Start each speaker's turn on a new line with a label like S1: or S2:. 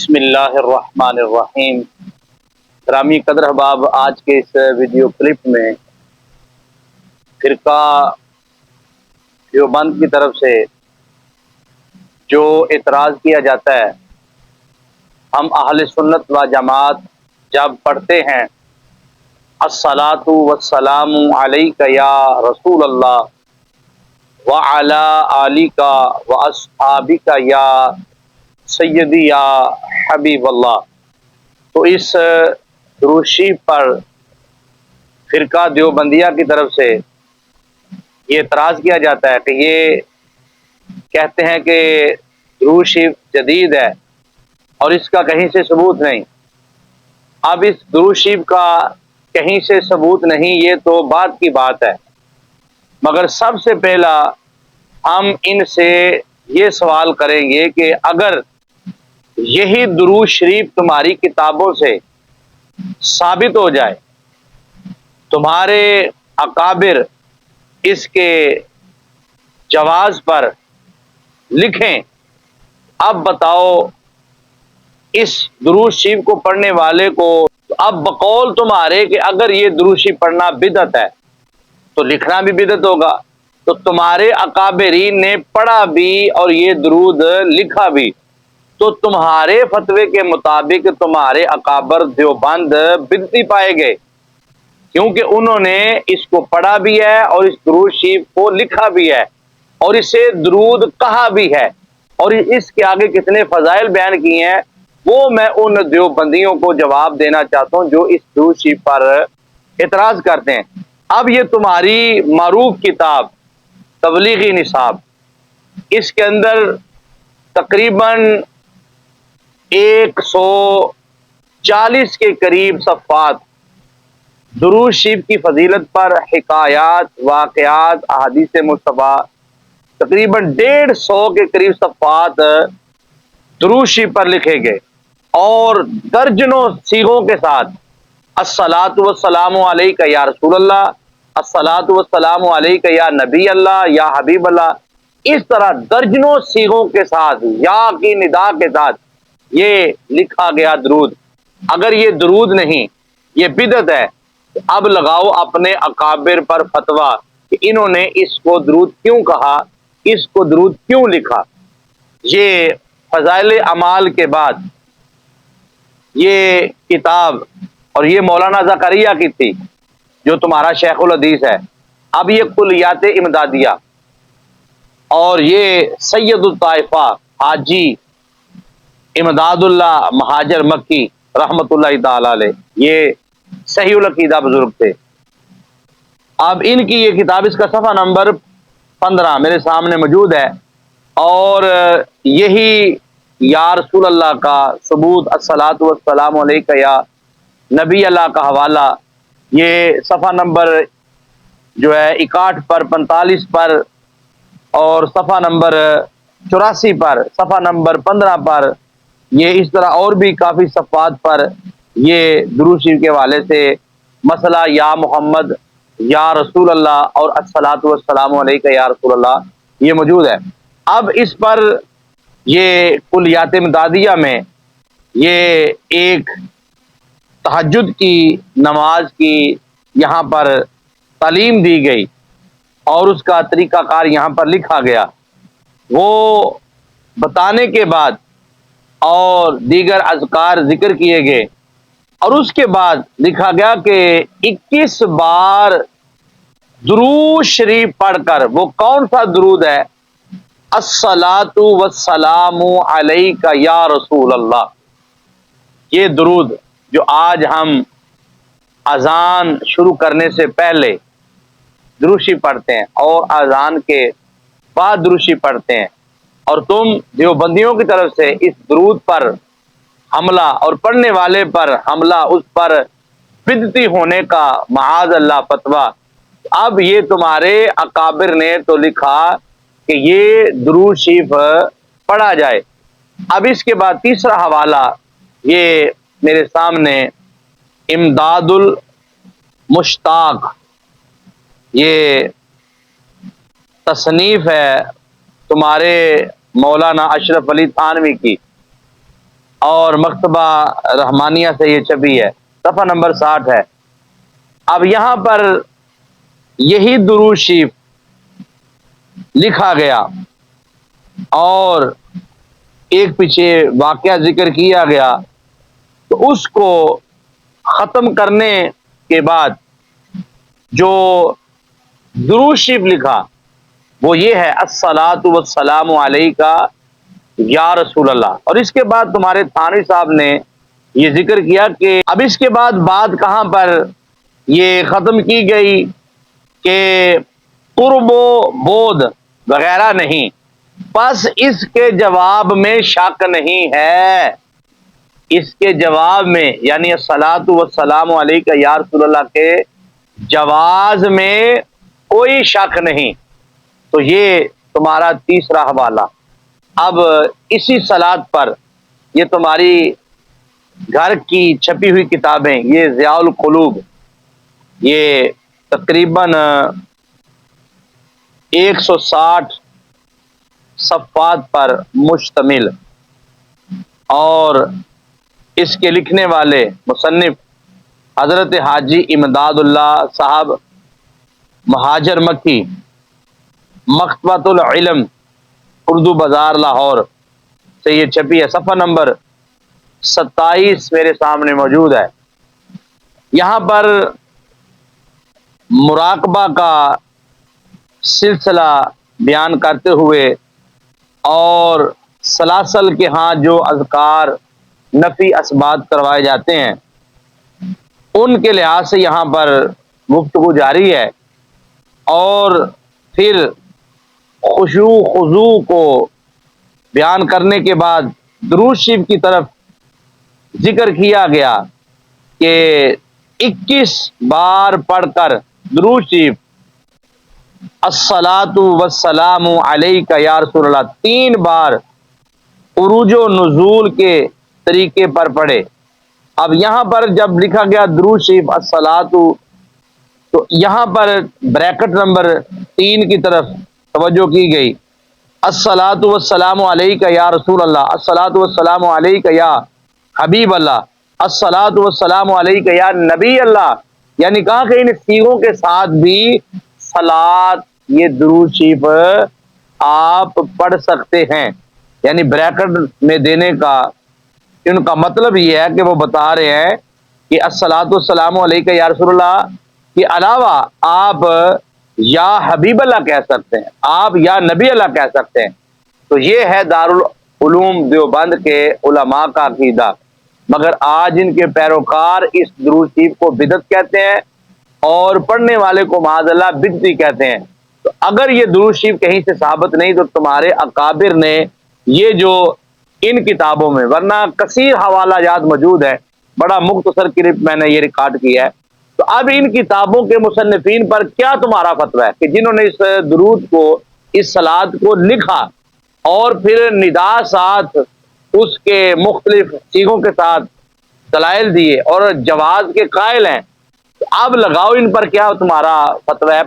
S1: بسم اللہ الرحمن الرحیم۔ گرامی قدر احباب، آج کے اس ویڈیو کلپ میں فرقہ دیوبند کی طرف سے جو اعتراض کیا جاتا ہے، ہم اہل سنت و جماعت جب پڑھتے ہیں الصلاۃ والسلام علیک یا رسول اللہ وعلی آلک واصحابک یا سیدی یا حبیب اللہ، تو اس درود شریف پر فرقہ دیوبندیہ کی طرف سے یہ اعتراض کیا جاتا ہے کہ یہ کہتے ہیں کہ درود شریف جدید ہے اور اس کا کہیں سے ثبوت نہیں۔ اب اس درود شریف کا کہیں سے ثبوت نہیں، یہ تو بعد کی بات ہے، مگر سب سے پہلا ہم ان سے یہ سوال کریں گے کہ اگر یہی درود شریف تمہاری کتابوں سے ثابت ہو جائے، تمہارے اکابر اس کے جواز پر لکھیں، اب بتاؤ اس درود شریف کو پڑھنے والے کو اب بقول تمہارے کہ اگر یہ درود شریف پڑھنا بدعت ہے تو لکھنا بھی بدعت ہوگا، تو تمہارے اکابرین نے پڑھا بھی اور یہ درود لکھا بھی، تو تمہارے فتوے کے مطابق تمہارے اکابر دیوبند بدعتی پائے گئے، کیونکہ انہوں نے اس کو پڑھا بھی ہے اور اس درود شریف کو لکھا بھی ہے اور اسے درود کہا بھی ہے، اور اس کے آگے کتنے فضائل بیان کیے ہیں وہ میں ان دیوبندیوں کو جواب دینا چاہتا ہوں جو اس درود شریف پر اعتراض کرتے ہیں۔ اب یہ تمہاری معروف کتاب تبلیغی نصاب، اس کے اندر تقریباً 140 کے قریب صفحات درود شریف کی فضیلت پر حکایات، واقعات، احادیث مصطفیٰ، تقریباً 150 کے قریب صفحات درود شریف پر لکھے گئے اور درجنوں صیغوں کے ساتھ الصلاۃ والسلام علیک یا رسول اللہ، الصلاۃ والسلام علیک یا نبی اللہ یا حبیب اللہ، اس طرح درجنوں صیغوں کے ساتھ یا کی ندا کے ساتھ یہ لکھا گیا درود۔ اگر یہ درود نہیں، یہ بدعت ہے، تو اب لگاؤ اپنے اکابر پر فتویٰ کہ انہوں نے اس کو درود کیوں کہا، اس کو درود کیوں لکھا۔ یہ فضائل اعمال کے بعد یہ کتاب اور یہ مولانا زکریا کی تھی جو تمہارا شیخ الحدیث ہے، اب یہ کلیات امدادیہ اور یہ سید الطائفہ حاجی امداد اللہ مہاجر مکی رحمت اللہ تعالی علیہ، یہ صحیح العقیدہ بزرگ تھے۔ اب ان کی یہ کتاب، اس کا صفحہ نمبر 15 میرے سامنے موجود ہے، اور یہی یا رسول اللہ کا ثبوت، الصلاۃ والسلام علیک یا نبی اللہ کا حوالہ، یہ صفحہ نمبر جو ہے 61 پر، 45 پر، اور صفحہ نمبر 84 پر، صفحہ نمبر 15 پر، یہ اس طرح اور بھی کافی صفحات پر یہ درود شریف کے حوالے سے مسئلہ یا محمد یا رسول اللہ اور الصلاۃ والسلام علیک یا رسول اللہ یہ موجود ہے۔ اب اس پر یہ کلیات امدادیہ میں یہ ایک تہجد کی نماز کی یہاں پر تعلیم دی گئی اور اس کا طریقہ کار یہاں پر لکھا گیا، وہ بتانے کے بعد اور دیگر اذکار ذکر کیے گئے، اور اس کے بعد لکھا گیا کہ 21 بار درود شریف پڑھ کر، وہ کون سا درود ہے؟ الصلاۃ والسلام علیک یا رسول اللہ، یہ درود جو آج ہم اذان شروع کرنے سے پہلے درود شریف پڑھتے ہیں اور اذان کے بعد درود شریف پڑھتے ہیں، اور تم دیوبندیوں کی طرف سے اس درود پر حملہ اور پڑھنے والے پر حملہ، اس پر بدعتی ہونے کا معاذ اللہ فتویٰ۔ اب یہ تمہارے اکابر نے تو لکھا کہ یہ درود شریف پڑھا جائے۔ اب اس کے بعد تیسرا حوالہ یہ میرے سامنے امداد المشتاق، یہ تصنیف ہے تمہارے مولانا اشرف علی تھانوی کی، اور مکتبہ رحمانیہ سے یہ چھپی ہے، صفحہ نمبر 60 ہے۔ اب یہاں پر یہی درود شریف لکھا گیا اور ایک پیچھے واقعہ ذکر کیا گیا، تو اس کو ختم کرنے کے بعد جو درود شریف لکھا وہ یہ ہے، الصلاۃ والسلام علیک یا رسول اللہ۔ اور اس کے بعد تمہارے تھانوی صاحب نے یہ ذکر کیا کہ اب اس کے بعد بات کہاں پر یہ ختم کی گئی کہ قرب و بود وغیرہ نہیں، پس اس کے جواب میں شک نہیں ہے، اس کے جواب میں یعنی الصلاۃ والسلام علیک یا رسول اللہ کے جواز میں کوئی شک نہیں۔ تو یہ تمہارا تیسرا حوالہ۔ اب اسی صلاۃ پر یہ تمہاری گھر کی چھپی ہوئی کتابیں، یہ ضیاء القلوب، یہ تقریباً 160 صفحات پر مشتمل، اور اس کے لکھنے والے مصنف حضرت حاجی امداد اللہ صاحب مہاجر مکی، مکتبۃ العلم، اردو بازار لاہور سے یہ چھپی ہے، صفحہ نمبر 27 میرے سامنے موجود ہے۔ یہاں پر مراقبہ کا سلسلہ بیان کرتے ہوئے اور سلاسل کے ہاں جو اذکار نفی اسبات کروائے جاتے ہیں ان کے لحاظ سے یہاں پر گفتگو جاری ہے، اور پھر خشوع خضوع کو بیان کرنے کے بعد درود شریف کی طرف ذکر کیا گیا کہ 21 بار پڑھ کر درود شریف الصلاۃ والسلام علیک یا رسول اللہ 3 بار عروج و نزول کے طریقے پر پڑھے۔ اب یہاں پر جب لکھا گیا درود شریف الصلاۃ، تو یہاں پر بریکٹ نمبر 3 کی طرف توجہ کی گئی، الصلاۃ والسلام علیک یا رسول اللہ، الصلاۃ والسلام علیک یا حبیب اللہ، الصلاۃ والسلام علیک یا نبی اللہ، یعنی کہا کہ ان صیغوں کے ساتھ بھی صلاۃ یہ درود شریف آپ پڑھ سکتے ہیں، یعنی بریکٹ میں دینے کا ان کا مطلب یہ ہے کہ وہ بتا رہے ہیں کہ الصلاۃ والسلام علیک یا رسول اللہ کے علاوہ آپ یا حبیب اللہ کہہ سکتے ہیں، آپ یا نبی اللہ کہہ سکتے ہیں۔ تو یہ ہے دارالعلوم دیوبند کے علماء کا عقیدہ، مگر آج ان کے پیروکار اس درود شریف کو بدعت کہتے ہیں اور پڑھنے والے کو معاذ اللہ بدعتی کہتے ہیں۔ تو اگر یہ درود شریف کہیں سے ثابت نہیں تو تمہارے اکابر نے یہ جو ان کتابوں میں، ورنہ کثیر حوالہ جات موجود ہے، بڑا مختصر کلپ میں نے یہ ریکارڈ کیا ہے، تو اب ان کتابوں کے مصنفین پر کیا تمہارا فتویٰ ہے کہ جنہوں نے اس درود کو، اس صلاۃ کو لکھا اور پھر ندا ساتھ اس کے مختلف صیغوں کے ساتھ دلائل دیے اور جواز کے قائل ہیں، تو اب لگاؤ ان پر کیا تمہارا فتویٰ ہے۔